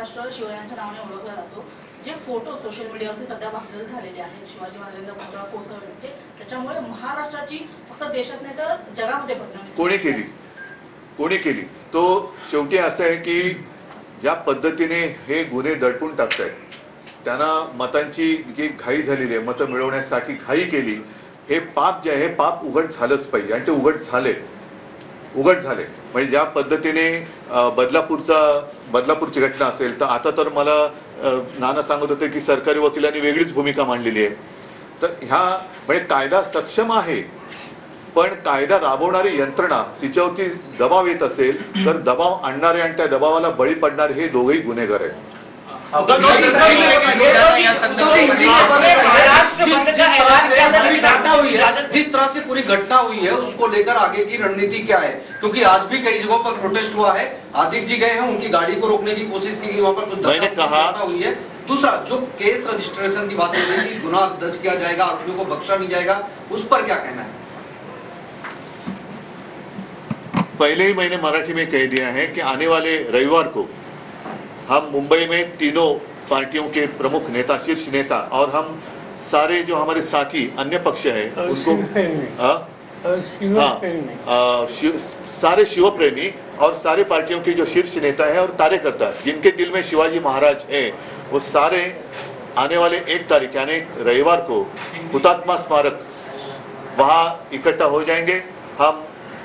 महाराष्ट्र शिवरायांच्या नावाने ओळखला जातो. जे फोटो सोशल मीडियावरती सध्या व्हायरल झालेले आहेत शिवाजी महाराजांच्या पुतळा कोसळण्याचे, त्याच्यामुळे महाराष्ट्राची फक्त देशात नाही तर जगामध्ये बदनामी कोणी केली तो शेवटी असं आहे की ज्या पद्धतीने हे गुन्हे दडपून टाकतायत, त्यांना मतांची जी घाई झालेली आहे, मतं मिळवण्यासाठी घाई केली, हे पाप जे आहे हे पाप उघड झालंच पाहिजे आणि ते उघड झाले. म्हणजे ज्या पद्धतीने बदलापूरची घटना असेल, तर आता तर मला नाना सांगत होते की सरकारी वकिलांनी वेगळीच भूमिका मांडलेली आहे. तर ह्या म्हणजे कायदा सक्षम आहे, पण कायदा राबवणारी यंत्रणा तिच्यावरती दबाव येत असेल तर दबाव आणणारे आणि त्या दबावाला बळी पडणारे हे दोघेही गुन्हेगार आहेत. जिस तरह से पूरी घटना हुई है उसको लेकर आगे की रणनीति क्या है? क्योंकि आज भी कई जगहों पर प्रोटेस्ट हुआ है, आदित्य जी गए हैं, उनकी गाड़ी को रोकने की कोशिश की गई, वहां पर कुछ घटना हुई है. दूसरा जो केस रजिस्ट्रेशन की बात हो रही है, गुनाह दर्ज किया जाएगा, आरोपियों को बख्शा नहीं जाएगा, उस पर क्या कहना है? पहले ही मैंने मराठी में कह दिया है कि आने वाले रविवार को हम मुंबई में तीनों पार्टियों के प्रमुख नेता, शीर्ष नेता और हम सारे जो हमारे साथी अन्य पक्ष है उनको सारे शिवप्रेमी और सारे पार्टियों के जो शीर्ष नेता है और कार्यकर्ता जिनके दिल में शिवाजी महाराज है, वो सारे आने वाले 1 तारीख यानी रविवार को हुतात्मा स्मारक वहाँ इकट्ठा हो जाएंगे. हम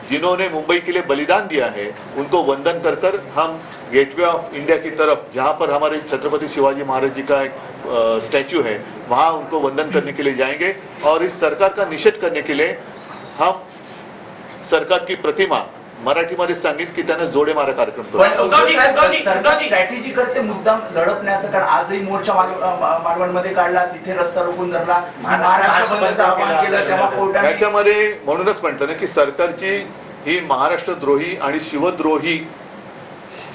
जिन्होंने मुंबई के लिए बलिदान दिया है उनको वंदन कर कर हम गेटवे ऑफ इंडिया की तरफ, जहाँ पर हमारे छत्रपति शिवाजी महाराज जी का एक स्टैच्यू है, वहाँ उनको वंदन करने के लिए जाएंगे. और इस सरकार का निषेध करने के लिए हम सरकार की प्रतिमा मराठीमध्ये सांगित की त्याने जोडे मारा कार्यक्रम सरकार स्ट्रॅटेजी करते मुद्दाम दडपण्याचं, कारण आजही मोर्चा मालवणमध्ये काढला, तिथे रस्ता रोखून धरला, महाराष्ट्र बंदचं आवाहन केलं, तेव्हा कोर्टाने त्याच्यामध्ये म्हणूनच म्हटलं ना की सरकारची ही महाराष्ट्रद्रोही आणि शिवद्रोही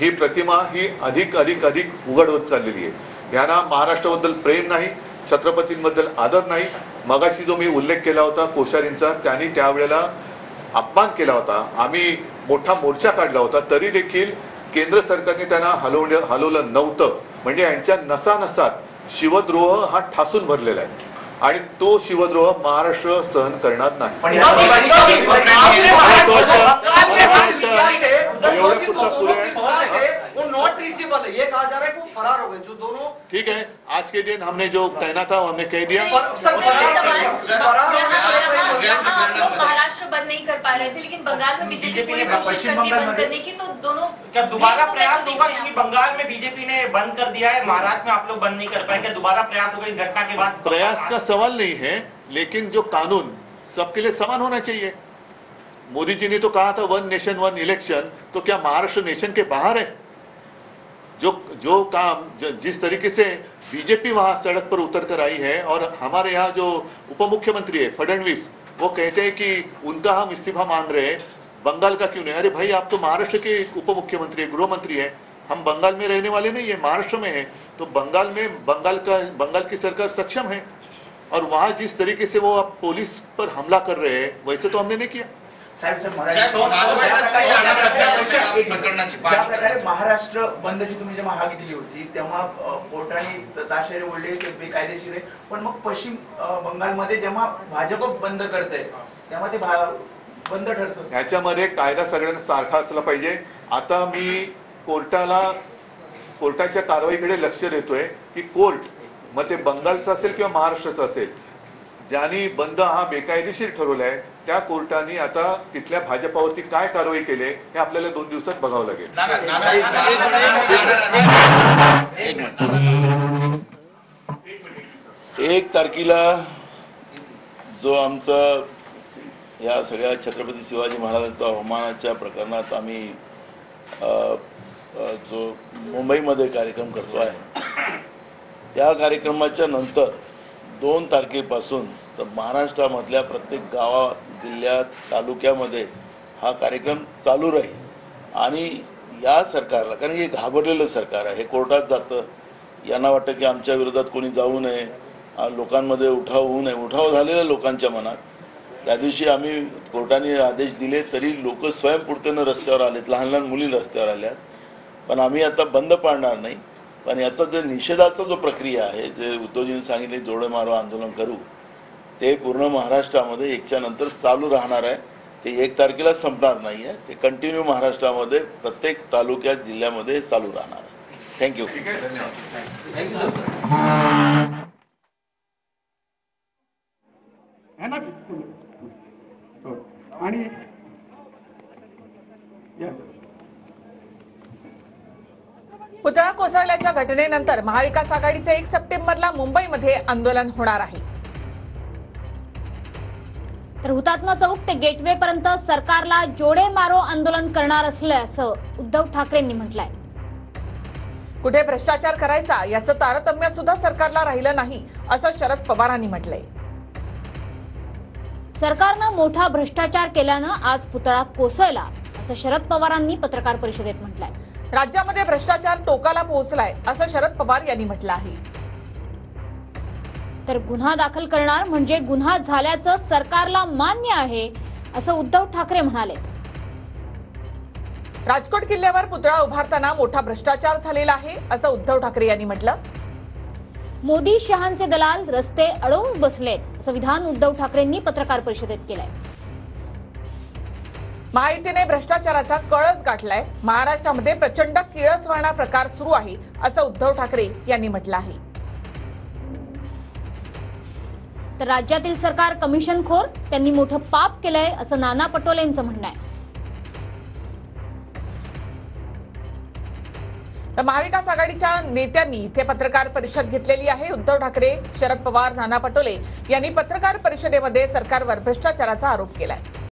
ही प्रतिमा ही अधिक उघड होत चाललेली आहे. यांना महाराष्ट्राबद्दल प्रेम नाही, छत्रपतींबद्दल आदर नाही. मगाशी जो मी उल्लेख केला होता कोश्यारींचा, त्यांनी त्यावेळेला अपमान केला होता, आम्ही मोठा मोर्चा काढला होता, तरी देखील केंद्र सरकारने त्यांना हलवलं नव्हतं. म्हणजे यांच्या नसानसात शिवद्रोह हा ठासून भरलेला आहे आणि तो शिवद्रोह महाराष्ट्र सहन करणार नाही. ये कहा जा रहा है कि वो फरार हो गए, जो दोनों. ठीक है, आज के दिन हमने जो कहना था हमने कह दिया. महाराष्ट्र बंद नहीं कर पा रहे थे, लेकिन बंगाल में बीजेपी पूरी कोशिश करती बंद करने की, तो दोनों क्या दोबारा प्रयास होगा? क्योंकि बंगाल में बीजेपी ने बंद कर दिया है, महाराष्ट्र में आप लोग बंद नहीं कर पाए, क्या दोबारा प्रयास होगा इस घटना के बाद? प्रयास का सवाल नहीं है, लेकिन जो कानून सबके लिए समान होना चाहिए. मोदी जी ने तो कहा था 1 नेशन 1 इलेक्शन, तो क्या महाराष्ट्र नेशन के बाहर है? जो काम जिस तरीके से बीजेपी वहां सड़क पर उतर कर आई है और हमारे यहाँ जो उप मुख्यमंत्री है फडणवीस, वो कहते हैं कि उनका हम इस्तीफा मांग रहे हैं, बंगाल का क्यों नहीं? अरे भाई, आप तो महाराष्ट्र के उप मुख्यमंत्री है, गृह मंत्री है, हम बंगाल में रहने वाले नहीं है, महाराष्ट्र में है. तो बंगाल की सरकार सक्षम है और वहां जिस तरीके से वो आप पुलिस पर हमला कर रहे हैं वैसे तो हमने नहीं किया. महाराष्ट्र बंदची तुम्ही जेव्हा हाक दिली होती तेव्हा कोर्टाने ताशेरे ओढले ते बेकायदेशीर आहे, पण मग पश्चिम बंगालमध्ये जेव्हा भाजप बंद करते तेव्हा ते बंद ठरतं. ह्याच्यामध्ये कायदा सगळ्यांना सारखा असला पाहिजे. आता मी कोर्टाच्या कारवाईकडे लक्ष देतोय की कोर्ट, मग ते बंगालचं असेल किंवा महाराष्ट्राचं असेल, ज्यांनी बंद हा बेकायदेशीर ठरवलाय त्या कोर्टाने आता तिथल्या भाजपावरती काय कारवाई केली हे आपल्याला 2 दिवसात बघावं लागेल. 1 तारखेला जो आमचा या सगळ्या छत्रपती शिवाजी महाराजांच्या अवमानाच्या प्रकरणात आम्ही जो मुंबईमध्ये कार्यक्रम करतो आहे, त्या कार्यक्रमाच्या नंतर 2 तारखेपासून तर महाराष्ट्रामधल्या प्रत्येक गावा, जिल्ह्यात, तालुक्यामध्ये हा कार्यक्रम चालू राहील. आणि या सरकारला, कारण हे घाबरलेलं सरकार आहे, हे कोर्टात जातं, यांना वाटतं की आमच्या विरोधात कोणी जाऊ नये, लोकांमध्ये उठाव होऊ नये. उठाव झालेल्या लोकांच्या मनात त्या दिवशी आम्ही कोर्टाने आदेश दिले तरी लोक स्वयंपूर्तीनं रस्त्यावर आलेत, लहान लहान मुली रस्त्यावर आल्यात. पण आम्ही आता बंद पाडणार नाही. पण याचा जो निषेधाचा जो प्रक्रिया आहे, जे उद्धवजींनी सांगितले जोडे मारो आंदोलन करू, ते पूर्ण महाराष्ट्रामध्ये एकच्या नंतर चालू राहणार आहे. ते 1 तारखेला संपणार नाही आहे. ते कंटिन्यू महाराष्ट्रामध्ये प्रत्येक तालुक्यात जिल्ह्यामध्ये चालू राहणार आहे. थँक्यू. आणि पुतळा कोसळल्याच्या घटनेनंतर महाविकास आघाडीचे 1 सप्टेंबरला मुंबईमध्ये आंदोलन होणार आहे. तर हुतात्मा चौक ते गेटवे पर्यंत सरकारला जोडे मारो आंदोलन करणार असल्याचं उद्धव ठाकरेंनी म्हटलंय. कुठे भ्रष्टाचार करायचा याचं तारतम्य सुद्धा सरकारला राहिलं नाही असं शरद पवारांनी म्हटलंय. सरकारनं मोठा भ्रष्टाचार केल्यानं आज पुतळा कोसळला असं शरद पवारांनी पत्रकार परिषदेत म्हटलंय. राज्यामध्ये भ्रष्टाचार टोकाला पोहोचलाय असं शरद पवार यांनी म्हटलं आहे. तर गुन्हा दाखल करणार म्हणजे गुन्हा झाल्याचं सरकारला मान्य आहे असं उद्धव ठाकरे म्हणाले. राजकोट किल्ल्यावर पुतळा उभारताना मोठा भ्रष्टाचार झालेला आहे असं उद्धव ठाकरे यांनी म्हटलं. मोदी शहांचे दलाल रस्ते अडवून बसलेत असं विधान उद्धव ठाकरेंनी पत्रकार परिषदेत केलंय. महायुतीने भ्रष्टाचाराचा कळस गाठलाय. महाराष्ट्रामध्ये प्रचंड किळसवाणा प्रकार सुरू आहे असं उद्धव ठाकरे यांनी म्हटलं आहे. तर राज्यातील सरकार कमिशनखोर, त्यांनी मोठं पाप केलंय असं नाना पटोलेंचं म्हणणं आहे. तर महाविकास आघाडीच्या नेत्यांनी इथे पत्रकार परिषद घेतलेली आहे. उद्धव ठाकरे, शरद पवार, नाना पटोले यांनी पत्रकार परिषदेमध्ये सरकारवर भ्रष्टाचाराचा आरोप केलाय.